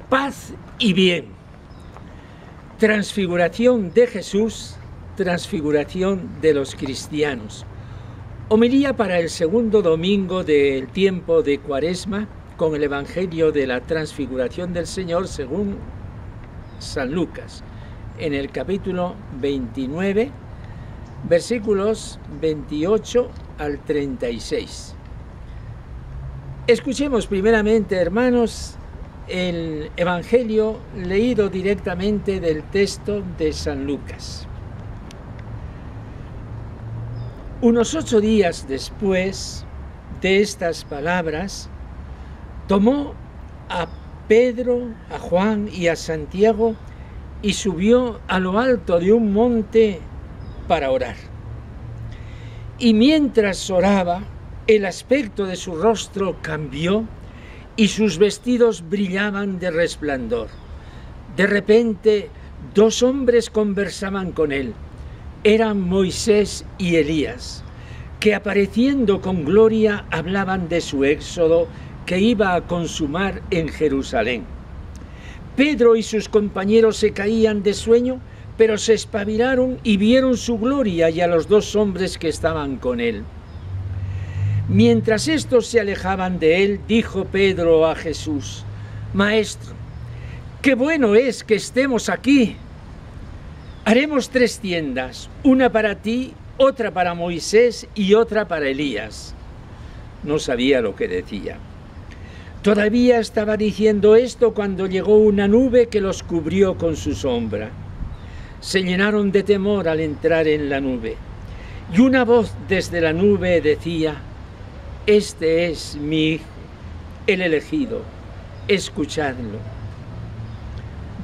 Paz y bien. Transfiguración de Jesús, transfiguración de los cristianos. Homilía para el segundo domingo del tiempo de Cuaresma con el Evangelio de la Transfiguración del Señor según San Lucas, en el capítulo 29, versículos 28 al 36. Escuchemos primeramente, hermanos, el Evangelio leído directamente del texto de San Lucas. Unos 8 días después de estas palabras, tomó a Pedro, a Juan y a Santiago y subió a lo alto de un monte para orar. Y mientras oraba, el aspecto de su rostro cambió y sus vestidos brillaban de resplandor. De repente, 2 hombres conversaban con él. Eran Moisés y Elías, que apareciendo con gloria hablaban de su éxodo que iba a consumar en Jerusalén. Pedro y sus compañeros se caían de sueño, pero se espabilaron y vieron su gloria y a los 2 hombres que estaban con él. Mientras estos se alejaban de él, dijo Pedro a Jesús: Maestro, qué bueno es que estemos aquí. Haremos 3 tiendas, una para ti, otra para Moisés y otra para Elías. No sabía lo que decía. Todavía estaba diciendo esto cuando llegó una nube que los cubrió con su sombra. Se llenaron de temor al entrar en la nube. Y una voz desde la nube decía: Este es mi Hijo, el elegido, escuchadlo.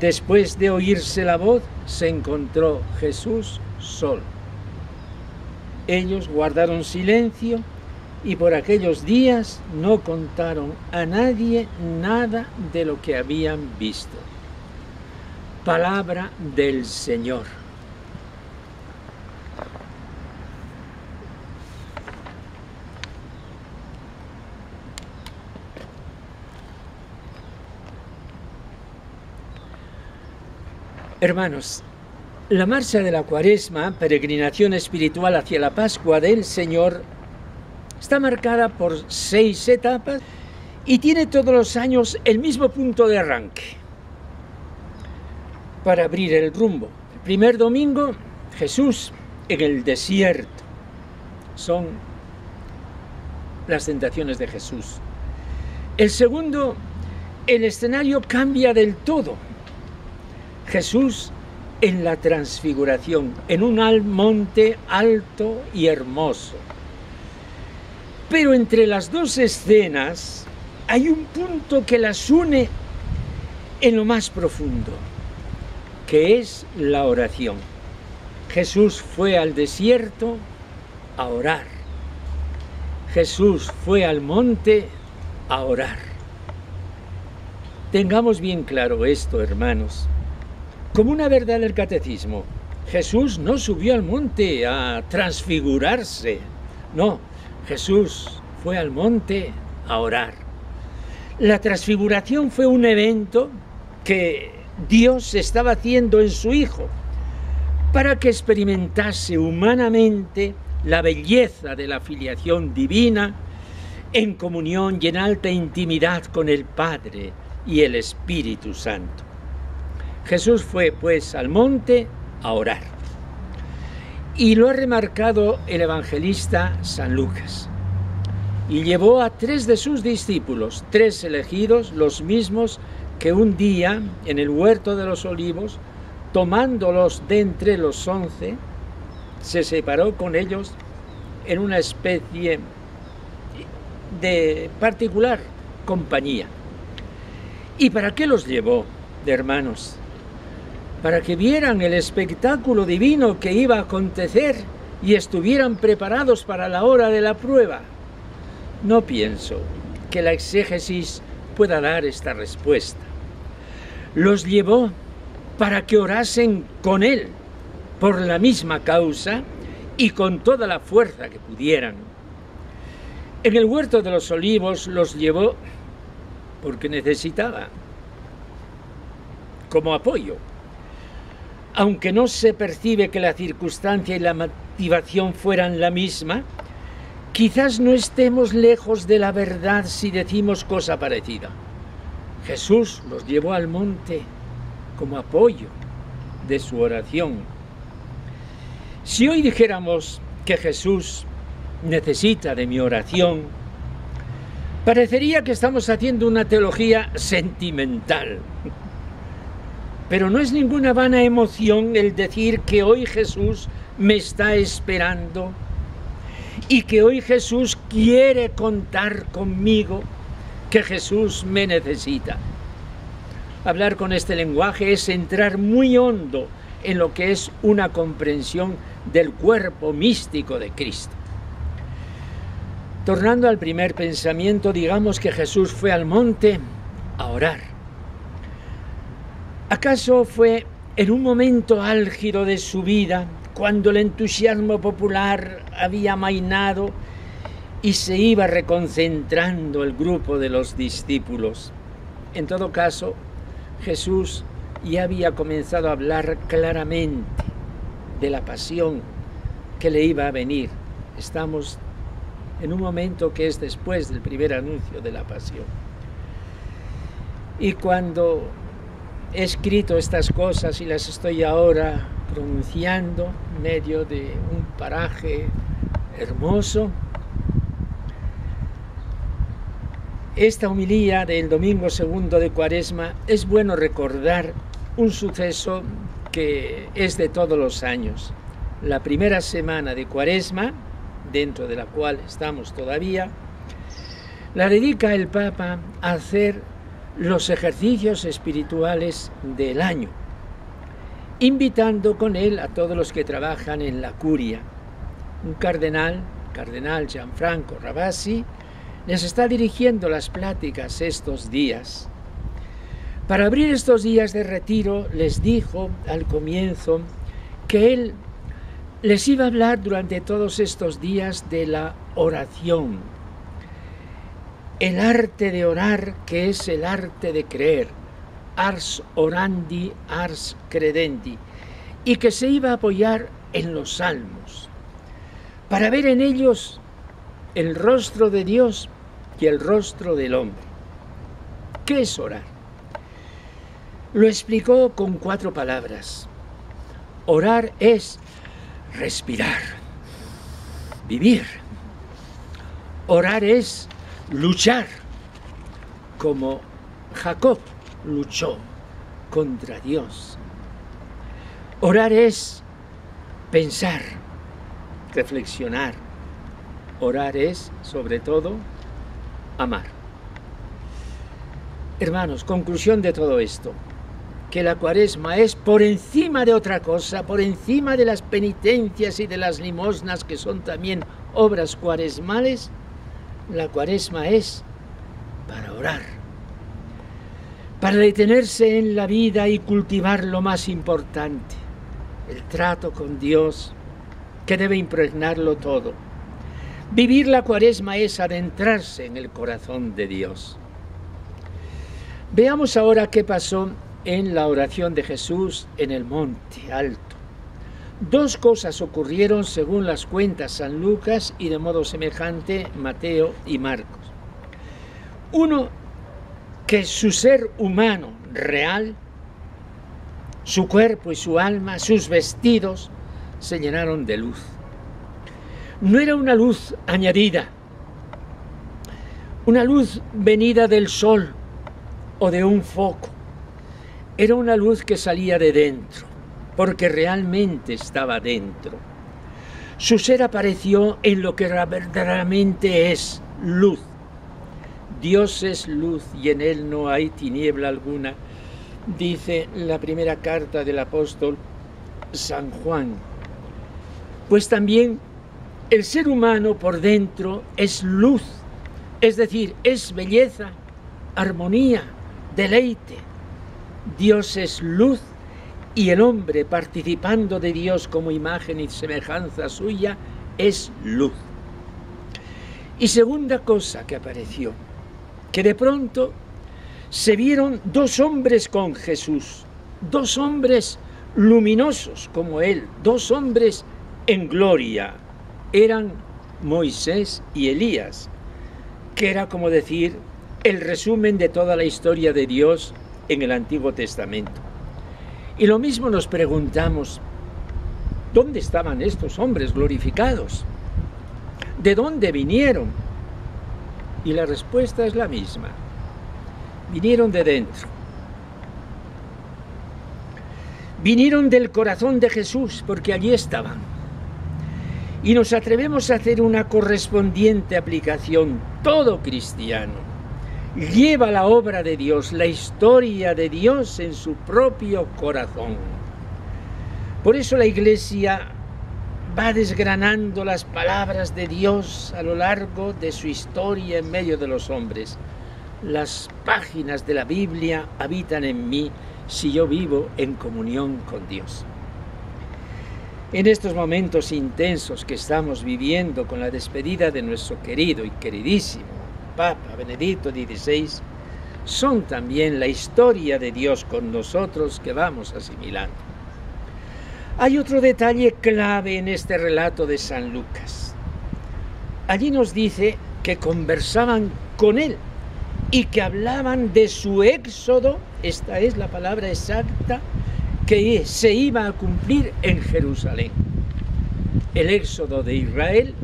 Después de oírse la voz, se encontró Jesús solo. Ellos guardaron silencio y por aquellos días no contaron a nadie nada de lo que habían visto. Palabra del Señor. Hermanos, la marcha de la Cuaresma, peregrinación espiritual hacia la Pascua del Señor, está marcada por 6 etapas y tiene todos los años el mismo punto de arranque para abrir el rumbo. El primer domingo, Jesús en el desierto. Son las tentaciones de Jesús. El segundo, el escenario cambia del todo. Jesús en la transfiguración, en un monte alto y hermoso. Pero entre las 2 escenas hay un punto que las une en lo más profundo, que es la oración. Jesús fue al desierto a orar. Jesús fue al monte a orar. Tengamos bien claro esto, hermanos. Como una verdad del catecismo, Jesús no subió al monte a transfigurarse. No, Jesús fue al monte a orar. La transfiguración fue un evento que Dios estaba haciendo en su Hijo para que experimentase humanamente la belleza de la filiación divina en comunión y en alta intimidad con el Padre y el Espíritu Santo. Jesús fue, pues, al monte a orar. Y lo ha remarcado el evangelista San Lucas. Y llevó a 3 de sus discípulos, 3 elegidos, los mismos que un día, en el huerto de los olivos, tomándolos de entre los 11, se separó con ellos en una especie de particular compañía. ¿Y para qué los llevó, hermanos? Para que vieran el espectáculo divino que iba a acontecer y estuvieran preparados para la hora de la prueba. No pienso que la exégesis pueda dar esta respuesta. Los llevó para que orasen con él por la misma causa y con toda la fuerza que pudieran. En el huerto de los olivos los llevó porque necesitaba como apoyo. Aunque no se percibe que la circunstancia y la motivación fueran la misma, quizás no estemos lejos de la verdad si decimos cosa parecida. Jesús los llevó al monte como apoyo de su oración. Si hoy dijéramos que Jesús necesita de mi oración, parecería que estamos haciendo una teología sentimental. Pero no es ninguna vana emoción el decir que hoy Jesús me está esperando y que hoy Jesús quiere contar conmigo, que Jesús me necesita. Hablar con este lenguaje es entrar muy hondo en lo que es una comprensión del cuerpo místico de Cristo. Tornando al primer pensamiento, digamos que Jesús fue al monte a orar. ¿Acaso fue en un momento álgido de su vida, cuando el entusiasmo popular había amainado y se iba reconcentrando el grupo de los discípulos? En todo caso, Jesús ya había comenzado a hablar claramente de la pasión que le iba a venir. Estamos en un momento que es después del primer anuncio de la pasión. Y cuando he escrito estas cosas y las estoy ahora pronunciando en medio de un paraje hermoso, esta homilía del domingo segundo de Cuaresma es bueno recordar un suceso que es de todos los años. La primera semana de Cuaresma, dentro de la cual estamos todavía, la dedica el Papa a hacer los ejercicios espirituales del año, invitando con él a todos los que trabajan en la curia. Un cardenal Gianfranco Ravasi, les está dirigiendo las pláticas estos días. Para abrir estos días de retiro, les dijo al comienzo que él les iba a hablar durante todos estos días de la oración, el arte de orar, que es el arte de creer, ars orandi, ars credendi, y que se iba a apoyar en los salmos, para ver en ellos el rostro de Dios y el rostro del hombre. ¿Qué es orar? Lo explicó con 4 palabras. Orar es respirar, vivir. Orar es luchar, como Jacob luchó contra Dios. Orar es pensar, reflexionar. Orar es, sobre todo, amar. Hermanos, conclusión de todo esto, que la Cuaresma es por encima de otra cosa, por encima de las penitencias y de las limosnas, que son también obras cuaresmales. La Cuaresma es para orar, para detenerse en la vida y cultivar lo más importante, el trato con Dios, que debe impregnarlo todo. Vivir la Cuaresma es adentrarse en el corazón de Dios. Veamos ahora qué pasó en la oración de Jesús en el Monte Alto. 2 cosas ocurrieron según las cuentas San Lucas y de modo semejante Mateo y Marcos. Uno, que su ser humano real, su cuerpo y su alma, sus vestidos, se llenaron de luz. No era una luz añadida, una luz venida del sol o de un foco. Era una luz que salía de dentro, porque realmente estaba dentro. Su ser apareció en lo que verdaderamente es luz. Dios es luz y en él no hay tiniebla alguna, dice la primera carta del apóstol San Juan. Pues también el ser humano por dentro es luz, es decir, es belleza, armonía, deleite. Dios es luz y el hombre, participando de Dios como imagen y semejanza suya, es luz. Y segunda cosa que apareció, que de pronto se vieron 2 hombres con Jesús, dos hombres luminosos como él, dos hombres en gloria. Eran Moisés y Elías, que era como decir el resumen de toda la historia de Dios en el Antiguo Testamento. Y lo mismo nos preguntamos, ¿dónde estaban estos hombres glorificados? ¿De dónde vinieron? Y la respuesta es la misma. Vinieron de dentro. Vinieron del corazón de Jesús, porque allí estaban. Y nos atrevemos a hacer una correspondiente aplicación. Todo cristiano lleva la obra de Dios, la historia de Dios en su propio corazón. Por eso la Iglesia va desgranando las palabras de Dios a lo largo de su historia en medio de los hombres. Las páginas de la Biblia habitan en mí si yo vivo en comunión con Dios. En estos momentos intensos que estamos viviendo con la despedida de nuestro querido y queridísimo Papa Benedicto XVI, son también la historia de Dios con nosotros que vamos asimilando. Hay otro detalle clave en este relato de San Lucas. Allí nos dice que conversaban con él y que hablaban de su éxodo, esta es la palabra exacta, que se iba a cumplir en Jerusalén. El éxodo de Israel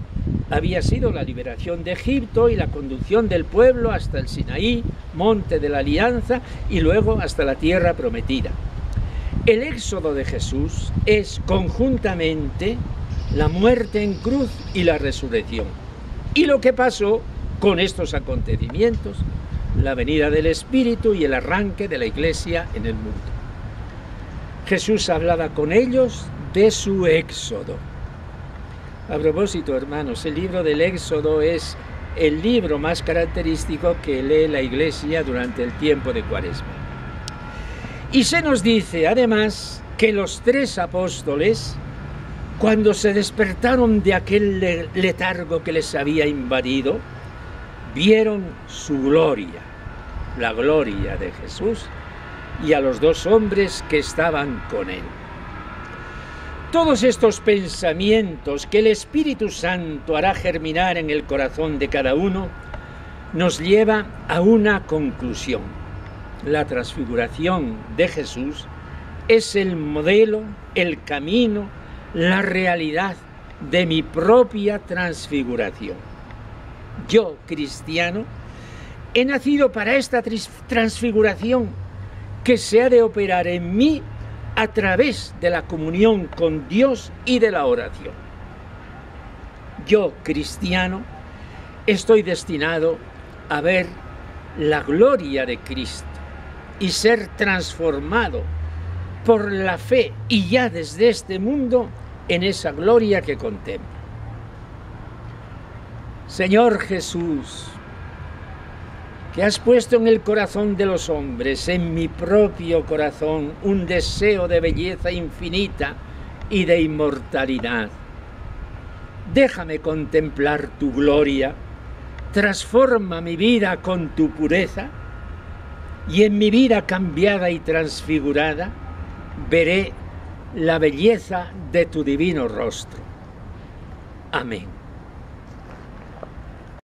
había sido la liberación de Egipto y la conducción del pueblo hasta el Sinaí, monte de la alianza, y luego hasta la tierra prometida. El éxodo de Jesús es conjuntamente la muerte en cruz y la resurrección. Y lo que pasó con estos acontecimientos, la venida del Espíritu y el arranque de la Iglesia en el mundo. Jesús hablaba con ellos de su éxodo. A propósito, hermanos, el libro del Éxodo es el libro más característico que lee la Iglesia durante el tiempo de Cuaresma. Y se nos dice, además, que los tres apóstoles, cuando se despertaron de aquel letargo que les había invadido, vieron su gloria, la gloria de Jesús, y a los dos hombres que estaban con él. Todos estos pensamientos que el Espíritu Santo hará germinar en el corazón de cada uno nos lleva a una conclusión. La transfiguración de Jesús es el modelo, el camino, la realidad de mi propia transfiguración. Yo, cristiano, he nacido para esta transfiguración que se ha de operar en mí a través de la comunión con Dios y de la oración. Yo, cristiano, estoy destinado a ver la gloria de Cristo y ser transformado por la fe y ya desde este mundo en esa gloria que contemplo. Señor Jesús, que has puesto en el corazón de los hombres, en mi propio corazón, un deseo de belleza infinita y de inmortalidad. Déjame contemplar tu gloria, transforma mi vida con tu pureza, y en mi vida cambiada y transfigurada, veré la belleza de tu divino rostro. Amén.